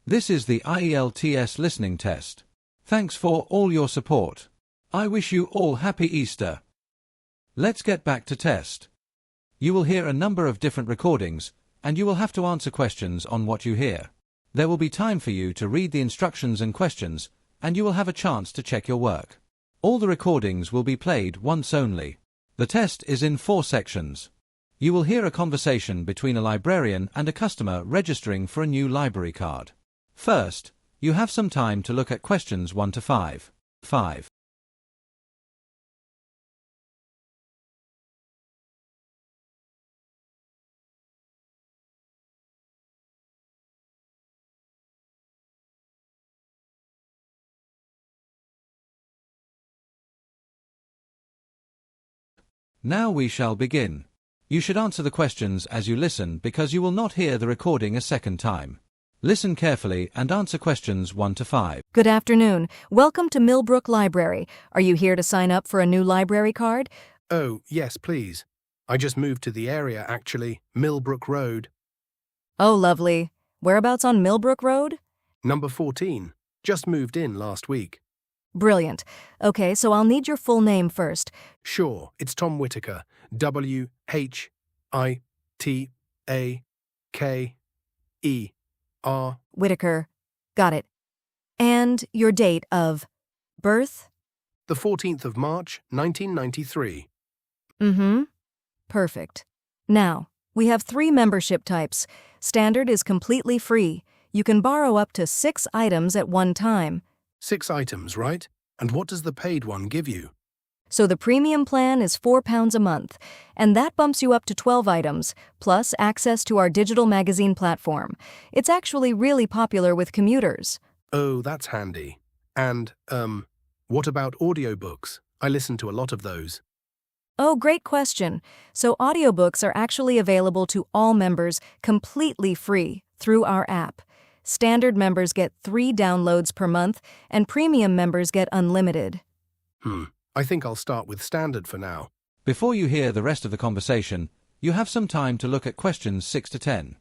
This is the IELTS listening test. Thanks for all your support. I wish you all happy Easter. Let's get back to test. You will hear a number of different recordings, and you will have to answer questions on what you hear. There will be time for you to read the instructions and questions, and you will have a chance to check your work. All the recordings will be played once only. The test is in 4 sections. You will hear a conversation between a librarian and a customer registering for a new library card. First, you have some time to look at questions 1 to 5. 5. Now we shall begin. You should answer the questions as you listen because you will not hear the recording a second time. Listen carefully and answer questions 1 to 5. Good afternoon. Welcome to Millbrook Library. Are you here to sign up for a new library card? Oh, yes, please. I just moved to the area, actually. Millbrook Road. Oh, lovely. Whereabouts on Millbrook Road? Number 14. Just moved in last week. Brilliant. Okay, so I'll need your full name first. Sure, it's Tom Whitaker. W-H-I-T-A-K-E-R. Whitaker. Got it. And your date of birth? The 14th of March, 1993. Perfect. Now, we have 3 membership types. Standard is completely free. You can borrow up to 6 items at one time. 6 items, right? And what does the paid one give you? So the premium plan is £4 a month, and that bumps you up to 12 items, plus access to our digital magazine platform. It's actually really popular with commuters. Oh, that's handy. And, what about audiobooks? I listen to a lot of those. Oh, great question. So audiobooks are actually available to all members completely free through our app. Standard members get 3 downloads per month, and premium members get unlimited. I think I'll start with standard for now. Before you hear the rest of the conversation, you have some time to look at questions 6 to 10.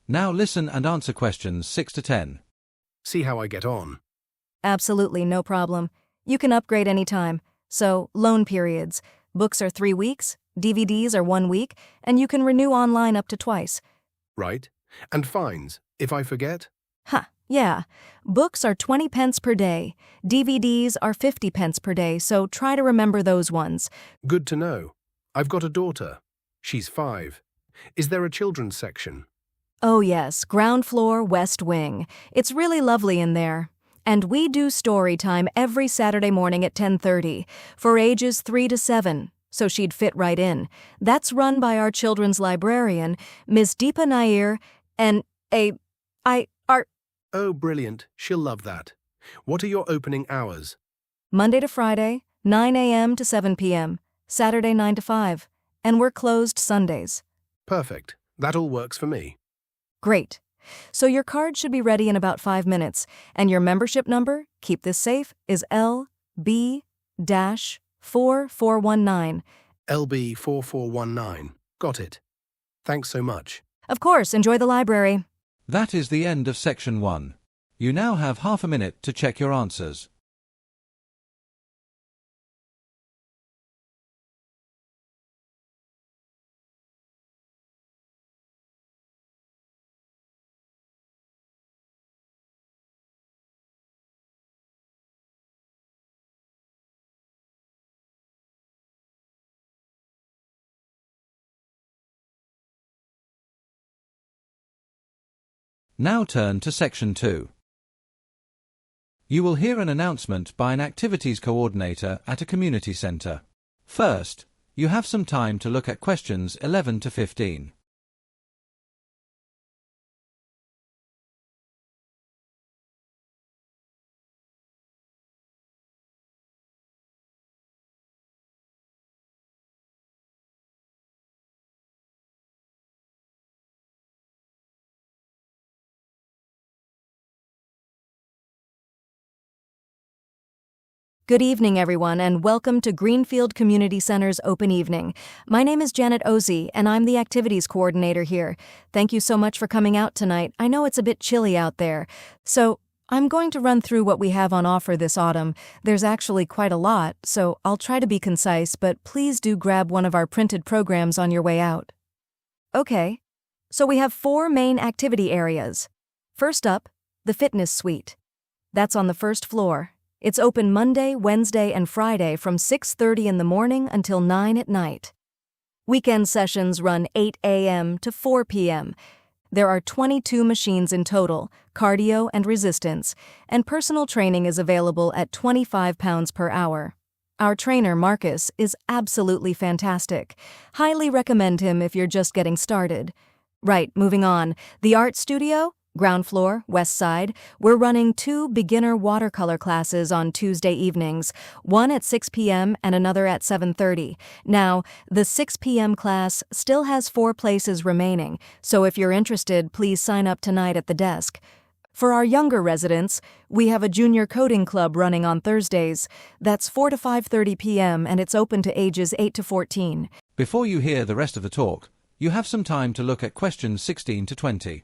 Now listen and answer questions 6 to 10. See how I get on. Absolutely, no problem. You can upgrade anytime. So, loan periods. Books are 3 weeks, DVDs are 1 week, and you can renew online up to twice. Right? And fines, if I forget? Yeah. Books are 20 pence per day. DVDs are 50 pence per day, so try to remember those ones. Good to know. I've got a daughter. She's 5. Is there a children's section? Oh yes, ground floor, west wing. It's really lovely in there. And we do story time every Saturday morning at 10:30 for ages 3 to 7, so she'd fit right in. That's run by our children's librarian, Ms. Deepa Nair, and Oh, brilliant. She'll love that. What are your opening hours? Monday to Friday, 9 a.m. to 7 p.m., Saturday 9 to 5, and we're closed Sundays. Perfect. That all works for me. Great. So your card should be ready in about 5 minutes, and your membership number, keep this safe, is LB-4419. LB4419. Got it. Thanks so much. Of course, enjoy the library. That is the end of section 1. You now have half a minute to check your answers. Now turn to section 2. You will hear an announcement by an activities coordinator at a community centre. First, you have some time to look at questions 11 to 15. Good evening, everyone, and welcome to Greenfield Community Center's Open Evening. My name is Janet Ozzie, and I'm the Activities Coordinator here. Thank you so much for coming out tonight. I know it's a bit chilly out there. So, I'm going to run through what we have on offer this autumn. There's actually quite a lot, so I'll try to be concise, but please do grab one of our printed programs on your way out. Okay, so we have 4 main activity areas. First up, the Fitness Suite. That's on the first floor. It's open Monday, Wednesday, and Friday from 6:30 in the morning until 9 at night. Weekend sessions run 8 a.m. to 4 p.m. There are 22 machines in total, cardio and resistance, and personal training is available at 25 pounds per hour. Our trainer, Marcus, is absolutely fantastic. Highly recommend him if you're just getting started. Right, moving on. The art studio? Ground floor, west side, we're running 2 beginner watercolor classes on Tuesday evenings, one at 6 p.m. and another at 7:30. Now, the 6 p.m. class still has 4 places remaining, so if you're interested, please sign up tonight at the desk. For our younger residents, we have a junior coding club running on Thursdays. That's 4 to 5:30 p.m. and it's open to ages 8 to 14. Before you hear the rest of the talk, you have some time to look at questions 16 to 20.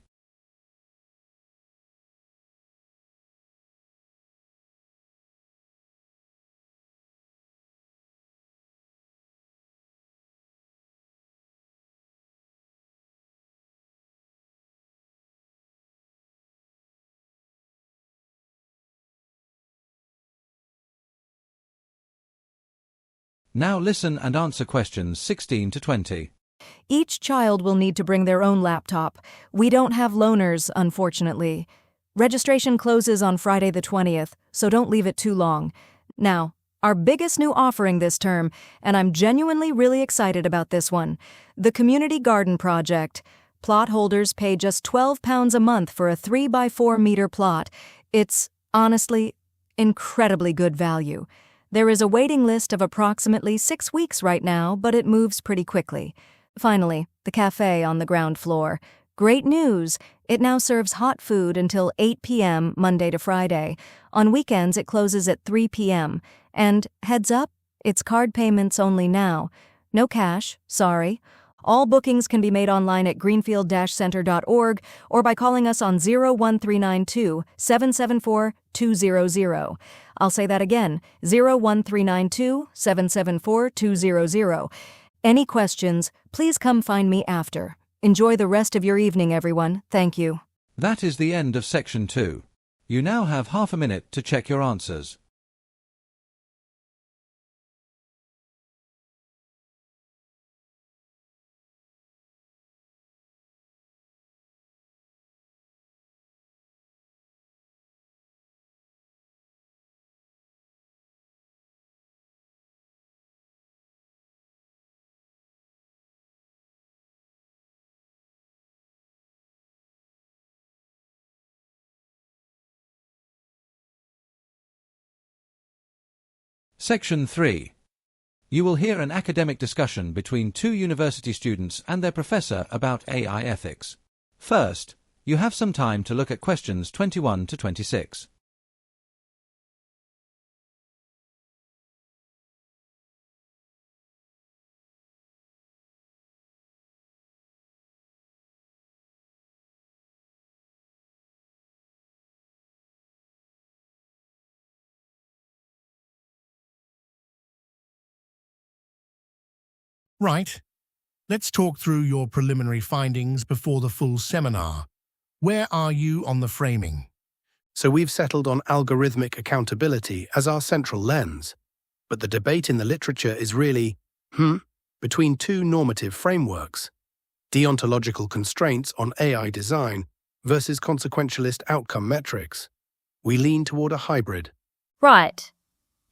Now listen and answer questions 16 to 20. Each child will need to bring their own laptop. We don't have loaners, unfortunately. Registration closes on Friday the 20th, so don't leave it too long. Now, our biggest new offering this term, and I'm genuinely really excited about this one, the Community Garden Project. Plot holders pay just £12 a month for a 3x4 meter plot. It's, honestly, incredibly good value. There is a waiting list of approximately 6 weeks right now, but it moves pretty quickly. Finally, the cafe on the ground floor. Great news! It now serves hot food until 8 p.m. Monday to Friday. On weekends, it closes at 3 p.m. And, heads up, it's card payments only now. No cash, sorry. All bookings can be made online at greenfield-center.org or by calling us on 01392 774 200. I'll say that again, 01392 774 200. Any questions, please come find me after. Enjoy the rest of your evening, everyone. Thank you. That is the end of section 2. You now have half a minute to check your answers. Section 3. You will hear an academic discussion between 2 university students and their professor about AI ethics. First, you have some time to look at questions 21 to 26. Right. Let's talk through your preliminary findings before the full seminar. Where are you on the framing? So we've settled on algorithmic accountability as our central lens. But the debate in the literature is really, between 2 normative frameworks: deontological constraints on AI design versus consequentialist outcome metrics. We lean toward a hybrid. Right.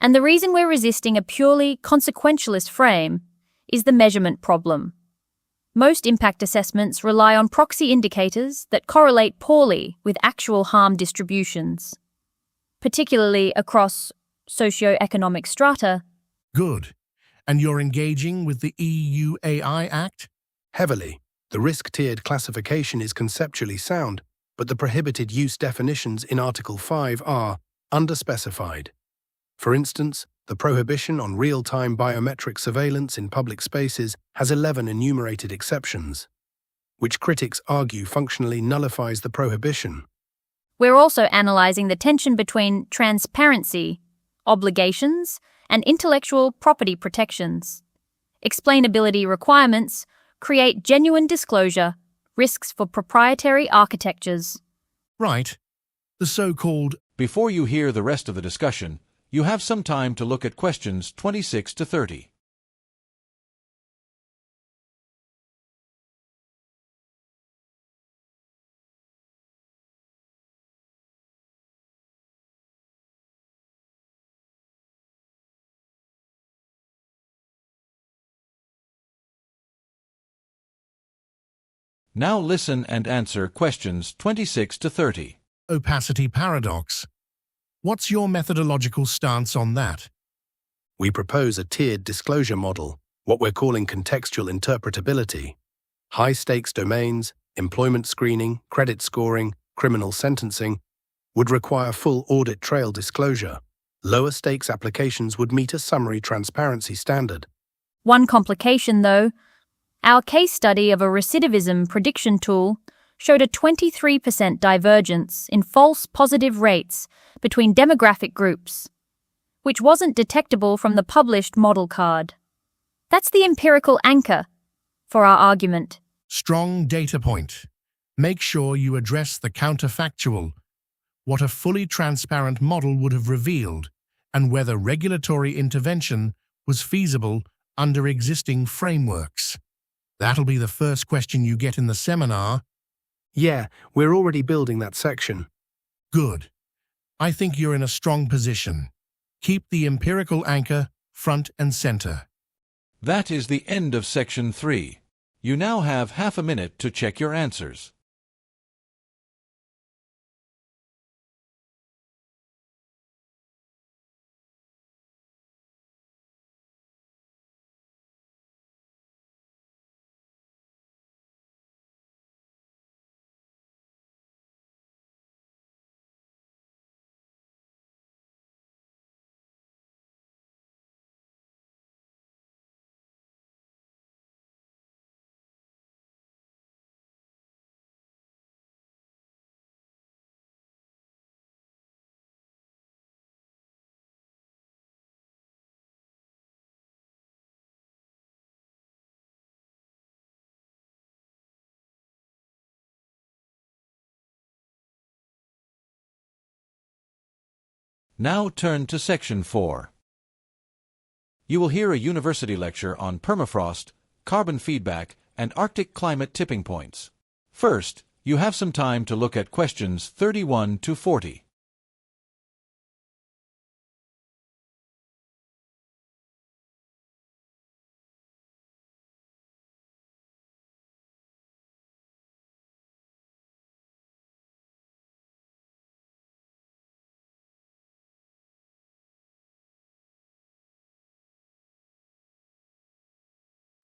And the reason we're resisting a purely consequentialist frame is the measurement problem. Most impact assessments rely on proxy indicators that correlate poorly with actual harm distributions, particularly across socio-economic strata. Good. And you're engaging with the EU AI Act? Heavily. The risk-tiered classification is conceptually sound, but the prohibited use definitions in Article 5 are underspecified. For instance, the prohibition on real-time biometric surveillance in public spaces has 11 enumerated exceptions, which critics argue functionally nullifies the prohibition. We're also analysing the tension between transparency, obligations, and intellectual property protections. Explainability requirements create genuine disclosure, risks for proprietary architectures. Right. The so-called Before you hear the rest of the discussion, you have some time to look at questions 26 to 30. Now listen and answer questions 26 to 30. opacity paradox. What's your methodological stance on that? We propose a tiered disclosure model, what we're calling contextual interpretability. High-stakes domains, employment screening, credit scoring, criminal sentencing would require full audit trail disclosure. Lower-stakes applications would meet a summary transparency standard. One complication, though, our case study of a recidivism prediction tool showed a 23% divergence in false positive rates between demographic groups, which wasn't detectable from the published model card. That's the empirical anchor for our argument. Strong data point. Make sure you address the counterfactual, what a fully transparent model would have revealed, and whether regulatory intervention was feasible under existing frameworks. That'll be the first question you get in the seminar. Yeah, we're already building that section. Good. I think you're in a strong position. Keep the empirical anchor front and center. That is the end of section 3. You now have half a minute to check your answers. Now turn to section 4. You will hear a university lecture on permafrost, carbon feedback, and Arctic climate tipping points. First, you have some time to look at questions 31 to 40.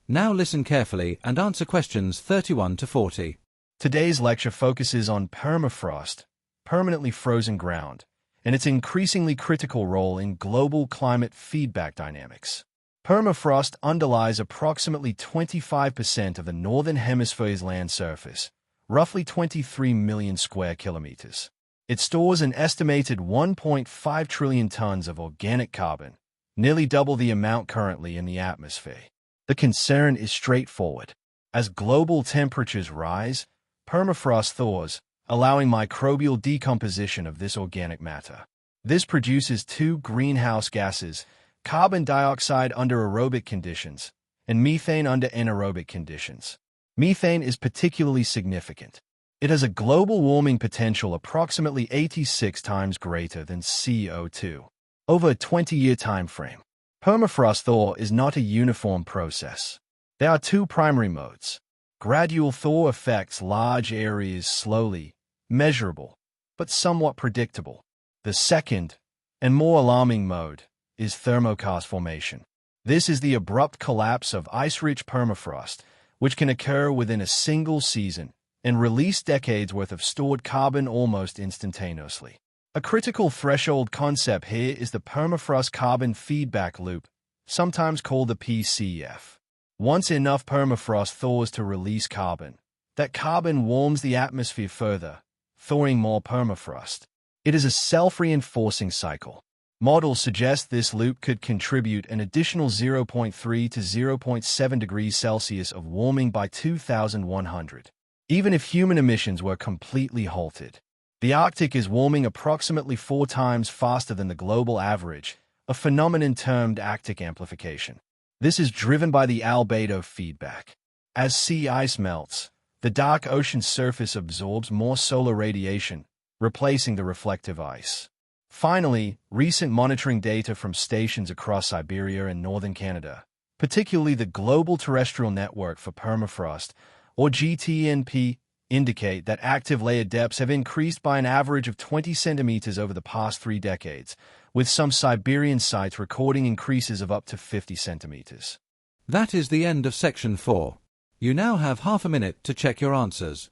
Now listen carefully and answer questions 31 to 40. Today's lecture focuses on permafrost, permanently frozen ground, and its increasingly critical role in global climate feedback dynamics. Permafrost underlies approximately 25% of the Northern Hemisphere's land surface, roughly 23 million square kilometers. It stores an estimated 1.5 trillion tons of organic carbon, nearly double the amount currently in the atmosphere. The concern is straightforward. As global temperatures rise, permafrost thaws, allowing microbial decomposition of this organic matter. This produces two greenhouse gases, carbon dioxide under aerobic conditions and methane under anaerobic conditions. Methane is particularly significant. It has a global warming potential approximately 86 times greater than CO2 over a 20-year time frame. Permafrost thaw is not a uniform process. There are two primary modes. Gradual thaw affects large areas slowly, measurable, but somewhat predictable. The second, and more alarming mode, is thermokarst formation. This is the abrupt collapse of ice-rich permafrost, which can occur within a single season and release decades worth of stored carbon almost instantaneously. A critical threshold concept here is the permafrost carbon feedback loop, sometimes called the PCF. Once enough permafrost thaws to release carbon, that carbon warms the atmosphere further, thawing more permafrost. It is a self-reinforcing cycle. Models suggest this loop could contribute an additional 0.3 to 0.7 degrees Celsius of warming by 2100, even if human emissions were completely halted. The Arctic is warming approximately 4 times faster than the global average, a phenomenon termed Arctic amplification. This is driven by the albedo feedback. As sea ice melts, the dark ocean surface absorbs more solar radiation, replacing the reflective ice. Finally, recent monitoring data from stations across Siberia and northern Canada, particularly the Global Terrestrial Network for Permafrost, or GTNP, indicate that active layer depths have increased by an average of 20 centimeters over the past 3 decades, with some Siberian sites recording increases of up to 50 centimeters. That is the end of section 4. You now have half a minute to check your answers.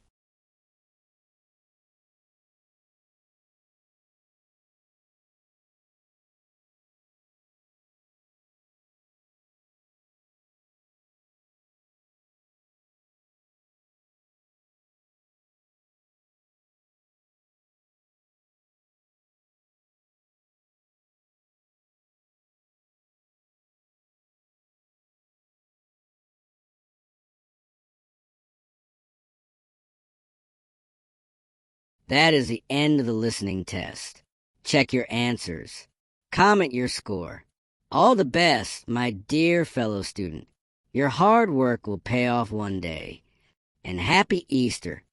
That is the end of the listening test. Check your answers. Comment your score. All the best, my dear fellow student. Your hard work will pay off one day. And happy Easter.